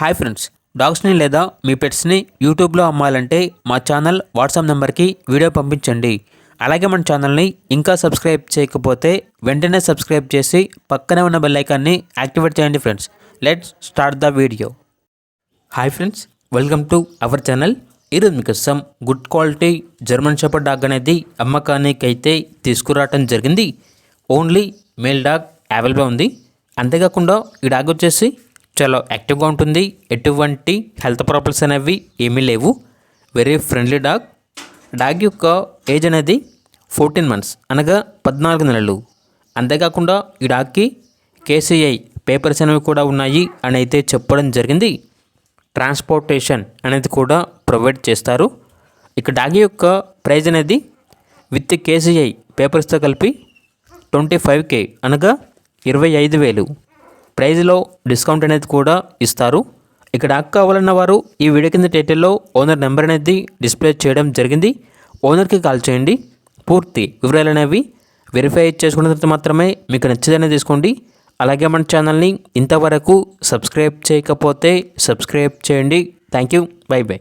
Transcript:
Hi friends, డాగ్స్ని లేదా మీ పెట్స్ని యూట్యూబ్లో అమ్మాలంటే మా ఛానల్ వాట్సాప్ నెంబర్కి వీడియో పంపించండి. అలాగే మన ఛానల్ని ఇంకా సబ్స్క్రైబ్ చేయకపోతే వెంటనే సబ్స్క్రైబ్ చేసి పక్కనే ఉన్న బెల్ ఐకాన్ని యాక్టివేట్ చేయండి friends. Let's start the video. Hi friends, welcome to our channel. ఈరోజు మీకోసం good quality German shepherd dog అనేది అమ్మకానికి అయితే తీసుకురావడం జరిగింది. ఓన్లీ మేల్ డాగ్ అవైలబుల్ ఉంది. అంతేకాకుండా ఈ డాగ్ వచ్చేసి చాలా యాక్టివ్గా ఉంటుంది. ఎటువంటి హెల్త్ ప్రాబ్లమ్స్ అనేవి ఏమీ లేవు. Very friendly dog. డాగ్ యొక్క ఏజ్ అనేది 14 మంత్స్ అనగా 14 నెలలు. అంతేకాకుండా ఈ డాగ్కి KCI పేపర్స్ అనేవి కూడా ఉన్నాయి అని అయితే చెప్పడం జరిగింది. ట్రాన్స్పోర్టేషన్ అనేది కూడా ప్రొవైడ్ చేస్తారు. ఇక డాగ్ యొక్క ప్రైజ్ అనేది విత్ KCI పేపర్స్తో కలిపి 25K అనగా 25,000 ప్రైజ్లో డిస్కౌంట్ అనేది కూడా ఇస్తారు. ఇక్కడ డాగ్ కావాలన్న వారు ఈ వీడియో కింద టైటిల్లో ఓనర్ నెంబర్ అనేది డిస్ప్లే చేయడం జరిగింది. ఓనర్కి కాల్ చేయండి. పూర్తి వివరాలు అనేవి వెరిఫై చేసుకున్న తర్వాత మాత్రమే మీకు నచ్చేదనే తీసుకోండి. అలాగే మన ఛానల్ని ఇంతవరకు సబ్స్క్రైబ్ చేయకపోతే సబ్స్క్రైబ్ చేయండి. Thank you. By by.